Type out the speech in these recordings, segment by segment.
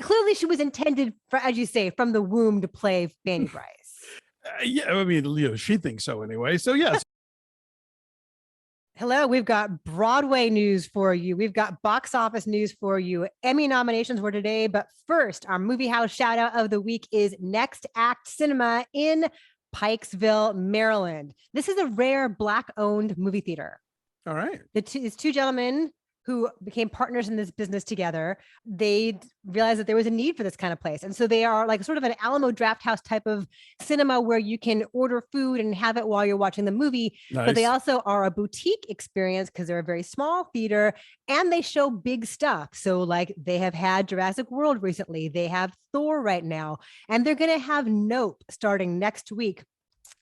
clearly she was intended for, as you say, from the womb to play Fanny Bryce. Yeah, I mean, she thinks so anyway. So yes. Hello, we've got Broadway news for you. We've got box office news for you. Emmy nominations were today, but first, our movie house shout out of the week is Next Act Cinema in Pikesville, Maryland. This is a rare Black-owned movie theater. All right. It's two gentlemen who became partners in this business together. They realized that there was a need for this kind of place. And so they are like sort of an Alamo Drafthouse type of cinema where you can order food and have it while you're watching the movie. Nice. But they also are a boutique experience because they're a very small theater and they show big stuff. So like they have had Jurassic World recently. They have Thor right now, and they're going to have Nope starting next week.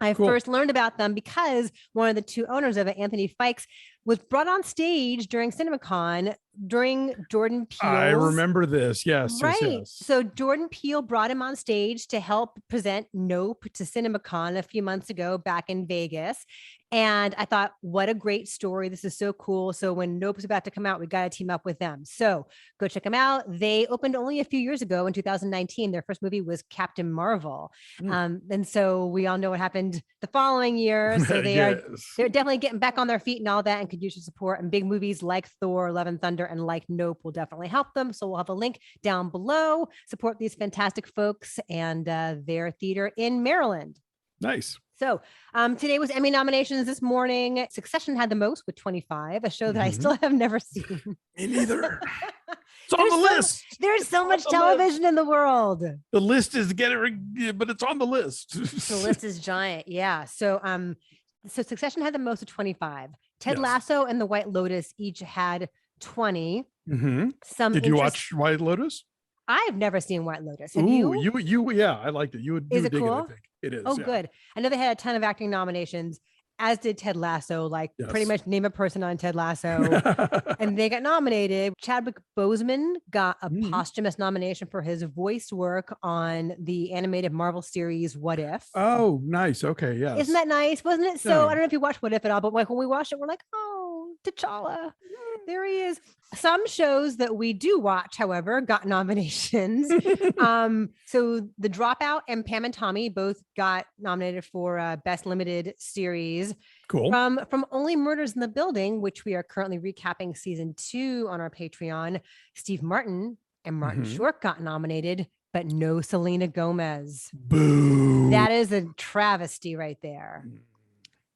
I first learned about them because one of the two owners of it, Anthony Fikes, was brought on stage during CinemaCon during Jordan Peele's. I remember this. Yes. Right. Yes. So Jordan Peele brought him on stage to help present Nope to CinemaCon a few months ago back in Vegas. And I thought, what a great story. This is so cool. So when Nope is about to come out, we got to team up with them. So go check them out. They opened only a few years ago in 2019. Their first movie was Captain Marvel. And so we all know what happened the following year. So they're definitely getting back on their feet and all that and could use your support. And big movies like Thor, Love and Thunder, and like Nope will definitely help them. So we'll have a link down below. Support these fantastic folks and their theater in Maryland. Nice. So today was Emmy nominations this morning. Succession had the most with 25, a show that I still have never seen. Me neither. It's on the list. There's so much television in the world. The list is but it's on the list. The list is giant. Yeah. So Succession had the most of 25. Ted Lasso and The White Lotus each had 20. Did you watch White Lotus? I've never seen White Lotus. Have you? Yeah, I liked it. You would is it dig cool? it, I think. It is. Oh, good. I know they had a ton of acting nominations, as did Ted Lasso, pretty much name a person on Ted Lasso. And they got nominated. Chadwick Boseman got a posthumous nomination for his voice work on the animated Marvel series What If. Oh, nice. Okay, yeah. Isn't that nice? Wasn't it? So I don't know if you watched What If at all, but like when we watched it, we're like, oh, T'Challa. There he is. Some shows that we do watch, however, got nominations. So The Dropout and Pam and Tommy both got nominated for Best Limited Series. Cool. From Only Murders in the Building, which we are currently recapping season 2 on our Patreon. Steve Martin and Martin Short got nominated, but no Selena Gomez. Boo. That is a travesty right there.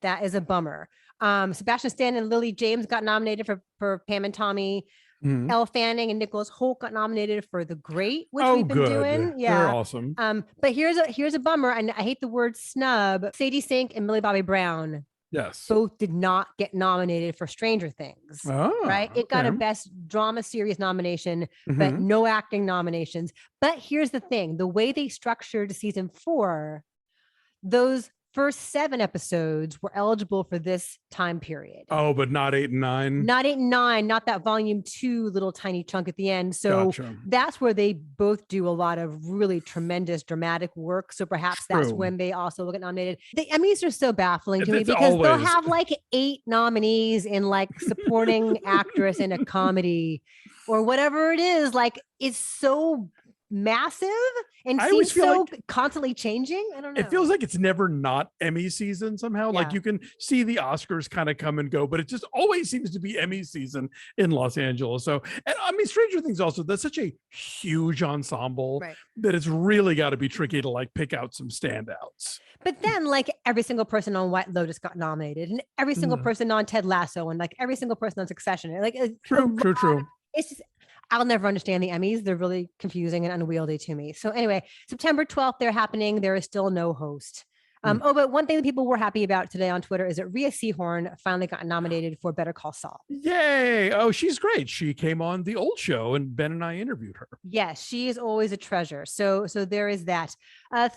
That is a bummer. Sebastian Stan and Lily James got nominated for Pam and Tommy. Elle Fanning and Nicholas Hoult got nominated for The Great, which we've been doing. Yeah, they're awesome. But here's a bummer, and I hate the word snub. Sadie Sink and Millie Bobby Brown, both did not get nominated for Stranger Things. Right? It got a Best Drama Series nomination, but no acting nominations. But here's the thing: the way they structured season 4, those first 7 episodes were eligible for this time period. Oh, but not 8 and 9. Not 8 and 9, not that volume 2 little tiny chunk at the end. So that's where they both do a lot of really tremendous dramatic work. So perhaps that's when they also will get nominated. The Emmys are so baffling to me because they'll have like 8 nominees in like supporting actress in a comedy or whatever it is. Like it's so massive and seems so constantly changing. I don't know. It feels like it's never not Emmy season somehow. Like you can see the Oscars kind of come and go, but it just always seems to be Emmy season in Los Angeles. So, and I mean, Stranger Things also, that's such a huge ensemble that it's really got to be tricky to like pick out some standouts. But then like every single person on White Lotus got nominated and every single person on Ted Lasso and like every single person on Succession. Like true. It's just, I'll never understand the Emmys. They're really confusing and unwieldy to me. So anyway, September 12th, they're happening. There is still no host. But one thing that people were happy about today on Twitter is that Rhea Seahorn finally got nominated for Better Call Saul. Yay. Oh, she's great. She came on the old show and Ben and I interviewed her. Yes, she is always a treasure. So there is that.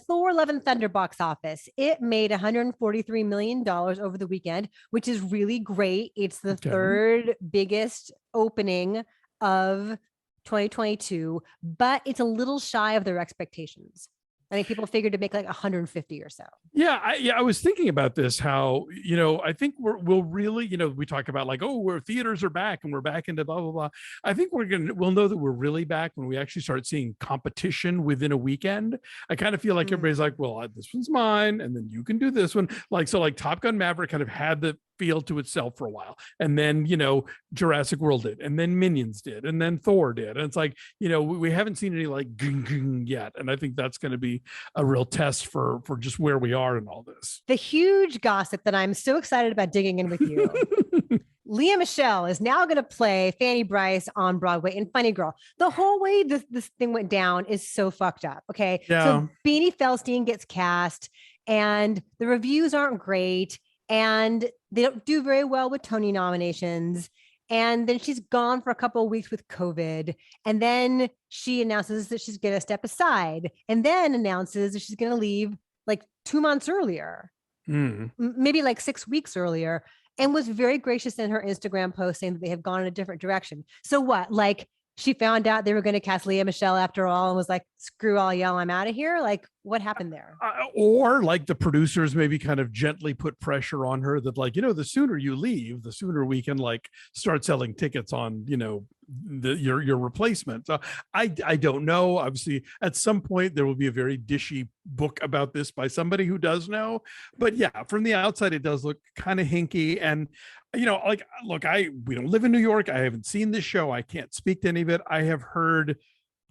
Thor Love and Thunder box office. It made $143 million over the weekend, which is really great. It's the third biggest opening of 2022, but it's a little shy of their expectations. I think people figured to make like 150 or so. Yeah, I was thinking about this, how, I think we'll really, we talk about like, oh, where theaters are back and we're back into blah, blah, blah. I think we'll know that we're really back when we actually start seeing competition within a weekend. I kind of feel like everybody's like, well, this one's mine, and then you can do this one. Like, so like Top Gun Maverick kind of had the feel to itself for a while. And then, Jurassic World did, and then Minions did, and then Thor did. And it's like, we haven't seen any like yet. And I think that's going to be a real test for just where we are in all this. The huge gossip that I'm so excited about digging in with you. Michele is now going to play Fanny Bryce on Broadway in Funny Girl. The whole way this thing went down is so fucked up. Okay. Yeah. So Beanie Feldstein gets cast and the reviews aren't great and they don't do very well with Tony nominations. And then she's gone for a couple of weeks with COVID. And then she announces that she's going to step aside and then announces that she's going to leave like 2 months earlier, maybe like 6 weeks earlier, and was very gracious in her Instagram post saying that they have gone in a different direction. So what? Like she found out they were going to cast Michele after all and was like, screw all y'all, I'm out of here. Like what happened there? Or like the producers maybe kind of gently put pressure on her that like, the sooner you leave, the sooner we can like start selling tickets on, your replacement. So I don't know. Obviously at some point there will be a very dishy book about this by somebody who does know, but yeah, from the outside, it does look kind of hinky. And, like, look, we don't live in New York. I haven't seen this show. I can't speak to any of it. I have heard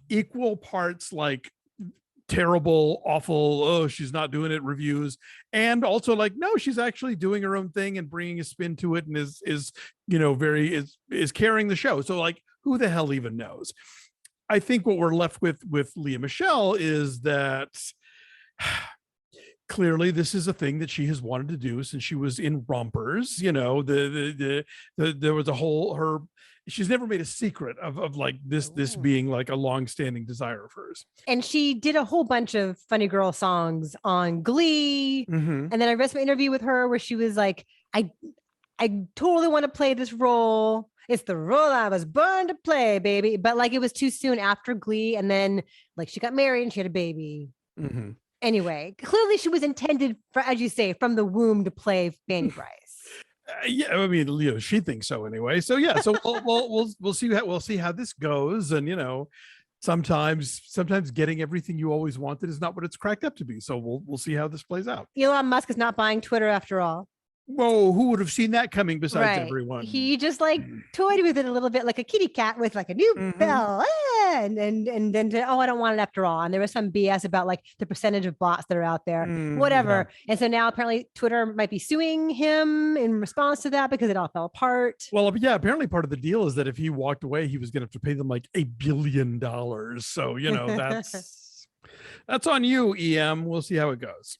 equal parts like terrible, awful, oh, she's not doing it reviews, and also like, no, she's actually doing her own thing and bringing a spin to it and is carrying the show. So like, who the hell even knows? I think what we're left with Michele is that clearly this is a thing that she has wanted to do since she was in Rompers. There was a whole she's never made a secret of like this being like a long-standing desire of hers. And she did a whole bunch of Funny Girl songs on Glee. And then I read some interview with her where she was like, I totally want to play this role. It's the role I was born to play, baby. But like, it was too soon after Glee. And then like she got married and she had a baby. Anyway, clearly she was intended for, as you say, from the womb to play Fanny Bryce. Yeah, I mean, she thinks so anyway. So yeah, so we'll see how this goes, and sometimes getting everything you always wanted is not what it's cracked up to be. So we'll see how this plays out. Elon Musk is not buying Twitter after all. Whoa, who would have seen that coming besides everyone? He just like toyed with it a little bit like a kitty cat with like a new bell. And then I don't want it after all. And there was some BS about like the percentage of bots that are out there, whatever. Yeah. And so now apparently Twitter might be suing him in response to that because it all fell apart. Well, yeah, apparently part of the deal is that if he walked away, he was going to have to pay them like $1 billion. So, that's on you, EM. We'll see how it goes.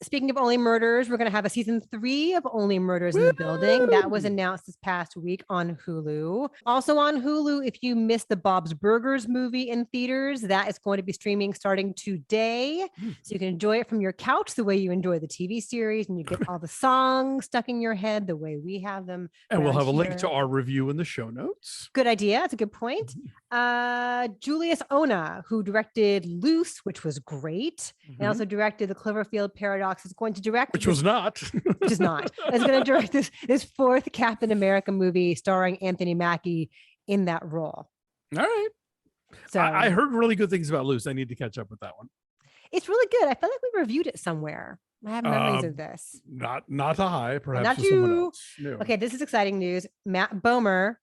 Speaking of Only Murders, we're going to have a season 3 of Only Murders in the building. That was announced this past week on Hulu. Also on Hulu, if you missed the Bob's Burgers movie in theaters, that is going to be streaming starting today. So you can enjoy it from your couch the way you enjoy the TV series, and you get all the songs stuck in your head the way we have them. And we'll have a link to our review in the show notes. Good idea. That's a good point. Julius Onah, who directed Luce, which was great, and also directed the Cloverfield Paradox, is going to direct, which is not is going to direct this 4th Captain America movie starring Anthony Mackie in that role. All right. So I heard really good things about Luce. I need to catch up with that one. It's really good. I feel like we reviewed it somewhere. I have memories of this. Not a high, perhaps. Not you. No. Okay, this is exciting news. Bomer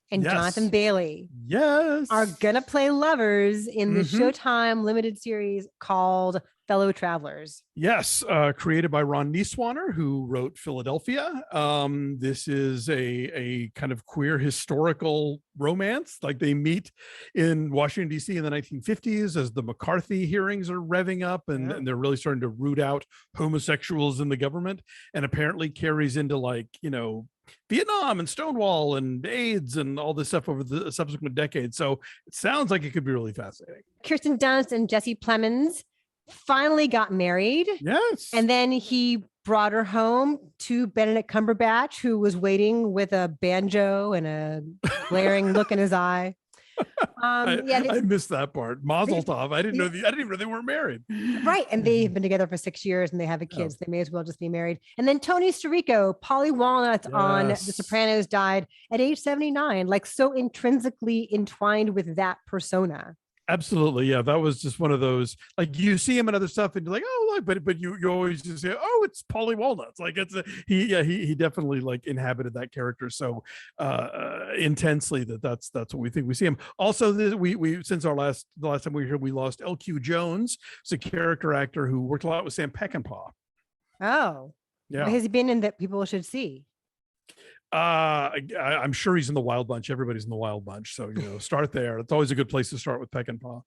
and Jonathan Bailey are gonna play lovers in the Showtime limited series called Fellow Travelers. Yes, created by Ron Nieswaner, who wrote Philadelphia. This is a kind of queer historical romance. Like they meet in Washington, D.C. in the 1950s as the McCarthy hearings are revving up and they're really starting to root out homosexuals in the government, and apparently carries into like, Vietnam and Stonewall and AIDS and all this stuff over the subsequent decades. So it sounds like it could be really fascinating. Kirsten Dunst and Jesse Plemons finally got married. Yes. And then he brought her home to Benedict Cumberbatch, who was waiting with a banjo and a glaring look in his eye. Yeah, I missed that part. Mazel tov. I didn't even know they weren't married. right. And they've been together for 6 years and they have a kid. So they may as well just be married. And then Tony Sirico, Paulie Walnuts on The Sopranos died at age 79, like so intrinsically entwined with that persona. Absolutely. Yeah. That was just one of those, like you see him in other stuff and you're like, oh, but you always just say, oh, it's Paulie Walnuts. Like he definitely like inhabited that character so intensely that's what we think we see him. Also, we since the last time we were here, we lost LQ Jones. It's a character actor who worked a lot with Sam Peckinpah. Oh, yeah. What has he been in that people should see? I'm sure he's in the Wild Bunch. Everybody's in the Wild Bunch, so start there. It's always a good place to start with Peckinpah.